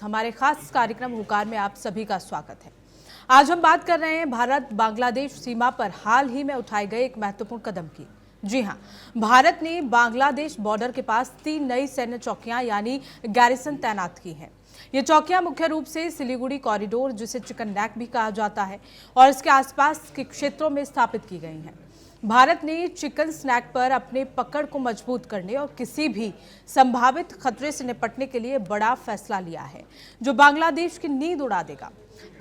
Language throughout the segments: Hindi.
हमारे खास कार्यक्रम हुकार में आप सभी का स्वागत है। आज हम बात कर रहे हैं भारत बांग्लादेश सीमा पर हाल ही में उठाए गए एक महत्वपूर्ण कदम की। जी हां, भारत ने बांग्लादेश बॉर्डर के पास 3 नई सैन्य चौकियां यानी गैरिसन तैनात की हैं। ये चौकियां मुख्य रूप से सिलीगुड़ी कॉरिडोर, जिसे चिकन नेक भी कहा जाता है, और इसके आसपास के क्षेत्रों में स्थापित की गई हैं। भारत ने चिकन स्नैक पर अपने पकड़ को मजबूत करने और किसी भी संभावित खतरे से निपटने के लिए बड़ा फैसला लिया है, जो बांग्लादेश की नींद उड़ा देगा।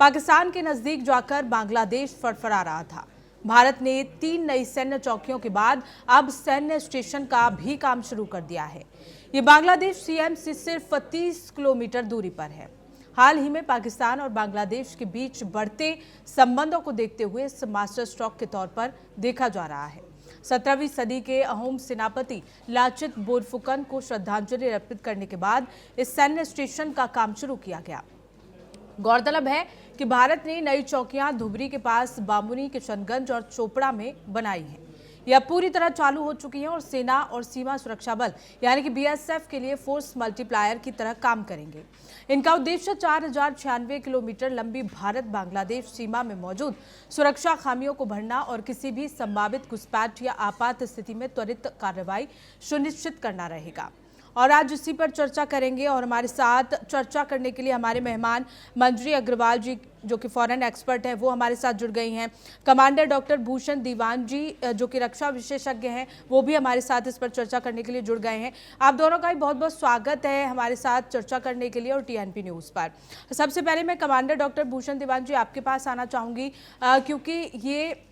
पाकिस्तान के नजदीक जाकर बांग्लादेश फड़फड़ा रहा था। भारत ने 3 नई सैन्य चौकियों के बाद अब सैन्य स्टेशन का भी काम शुरू कर दिया है। ये बांग्लादेश सीएम से सिर्फ 30 किलोमीटर दूरी पर है। हाल ही में पाकिस्तान और बांग्लादेश के बीच बढ़ते संबंधों को देखते हुए इस मास्टर स्ट्रोक के तौर पर देखा जा रहा है। 17वीं सदी के अहोम सेनापति लाचित बोरफुकन को श्रद्धांजलि अर्पित करने के बाद इस सैन्य स्टेशन का काम शुरू किया गया। गौरतलब है कि भारत ने नई चौकियां धुबरी के पास बामुनी, किशनगंज और चोपड़ा में बनाई हैं। यह पूरी तरह चालू हो चुकी हैं और सेना और सीमा सुरक्षा बल यानी कि बीएसएफ के लिए फोर्स मल्टीप्लायर की तरह काम करेंगे। इनका उद्देश्य 4096 किलोमीटर लंबी भारत बांग्लादेश सीमा में मौजूद सुरक्षा खामियों को भरना और किसी भी संभावित घुसपैठ या आपात स्थिति में त्वरित कार्रवाई सुनिश्चित करना रहेगा। और आज इसी पर चर्चा करेंगे और हमारे साथ चर्चा करने के लिए हमारे मेहमान मंजरी अग्रवाल जी, जो कि फॉरेन एक्सपर्ट हैं, वो हमारे साथ जुड़ गई हैं। कमांडर डॉक्टर भूषण दीवान जी, जो कि रक्षा विशेषज्ञ हैं, वो भी हमारे साथ इस पर चर्चा करने के लिए जुड़ गए हैं। आप दोनों का भी बहुत बहुत स्वागत है हमारे साथ चर्चा करने के लिए और टीएनपी न्यूज़ पर। सबसे पहले मैं कमांडर डॉक्टर भूषण दीवान जी आपके पास आना चाहूँगी, क्योंकि ये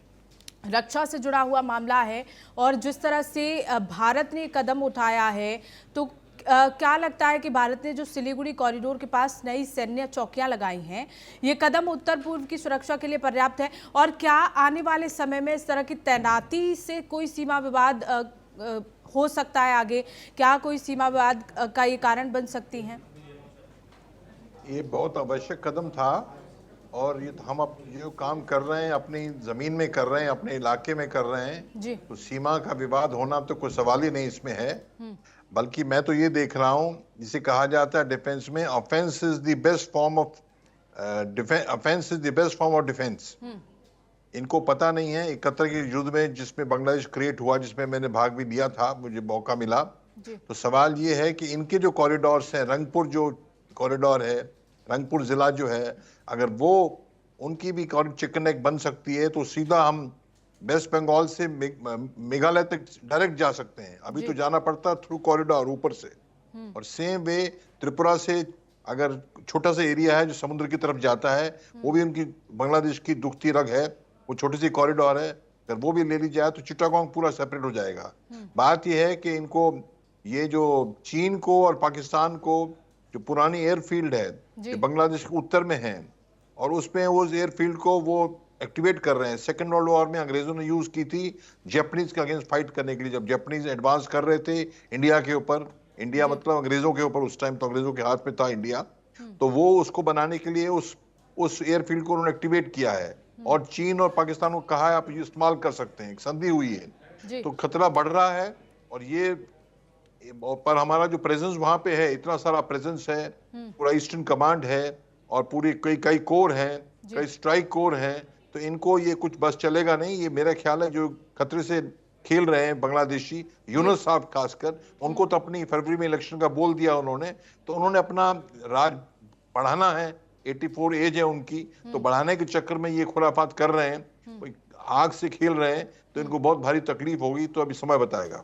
रक्षा से जुड़ा हुआ मामला है और जिस तरह से भारत ने कदम उठाया है, तो क्या लगता है कि भारत ने जो सिलीगुड़ी कॉरिडोर के पास नई सैन्य चौकियां लगाई हैं, ये कदम उत्तर पूर्व की सुरक्षा के लिए पर्याप्त है? और क्या आने वाले समय में इस तरह की तैनाती से कोई सीमा विवाद हो सकता है आगे? क्या कोई सीमा विवाद का ये कारण बन सकती हैं? ये बहुत आवश्यक कदम था और ये हम अब जो काम कर रहे हैं अपनी जमीन में कर रहे हैं, अपने इलाके में कर रहे हैं जी। तो सीमा का विवाद होना तो कोई सवाल ही नहीं इसमें है। बल्कि मैं तो ये देख रहा हूँ, जिसे कहा जाता है डिफेंस में, offence is the best form of defence. इनको पता नहीं है 71 के युद्ध में जिसमें बांग्लादेश क्रिएट हुआ, जिसमें मैंने भाग भी लिया था, मुझे मौका मिला। तो सवाल ये है कि इनके जो कॉरिडोर्स हैं, रंगपुर जो कॉरिडोर है, रंगपुर जिला जो है, अगर वो उनकी भी चिकन नेक बन सकती है तो सीधा हम वेस्ट बंगाल से मेघालय तक डायरेक्ट जा सकते हैं। अभी तो जाना पड़ता थ्रू कॉरिडोर ऊपर से। और सेम वे त्रिपुरा से अगर छोटा सा एरिया है जो समुद्र की तरफ जाता है, वो भी उनकी बांग्लादेश की दुखती रग है, वो छोटी सी कॉरिडोर है, अगर वो भी ले ली जाए तो चिटागोंग पूरा सेपरेट हो जाएगा। बात यह है कि इनको ये जो चीन को और पाकिस्तान को जो पुरानी एयरफील्ड है जो बांग्लादेश के उत्तर में है, और उसमें वो एयरफील्ड को वो एक्टिवेट कर रहे हैं। सेकेंड वर्ल्ड वॉर में अंग्रेजों ने यूज की थी जापानीज के अगेंस्ट फाइट करने के लिए, जब जापानीज एडवांस कर रहे थे इंडिया के ऊपर, इंडिया मतलब अंग्रेजों के ऊपर, उस टाइम तो अंग्रेजों के हाथ में था इंडिया, तो वो उसको बनाने के लिए उस एयरफील्ड को उन्होंने एक्टिवेट किया है। और चीन और पाकिस्तान को कहा है आप इस्तेमाल कर सकते हैं, संधि हुई है। तो खतरा बढ़ रहा है और ये पर हमारा जो प्रेजेंस वहां पे है, इतना सारा प्रेजेंस है, पूरा ईस्टर्न कमांड है और पूरी कई कोर हैं, कई स्ट्राइक कोर हैं, तो इनको ये कुछ बस चलेगा नहीं। ये मेरा ख्याल है जो खतरे से खेल रहे हैं बांग्लादेशी, यूनुस साहब खासकर, उनको तो अपनी फरवरी में इलेक्शन का बोल दिया उन्होंने, तो उन्होंने अपना राज बढ़ाना है। 84 एज है उनकी, तो बढ़ाने के चक्कर में ये खुराफात कर रहे हैं, आग से खेल रहे हैं, तो इनको बहुत भारी तकलीफ होगी, तो अभी समय बताएगा।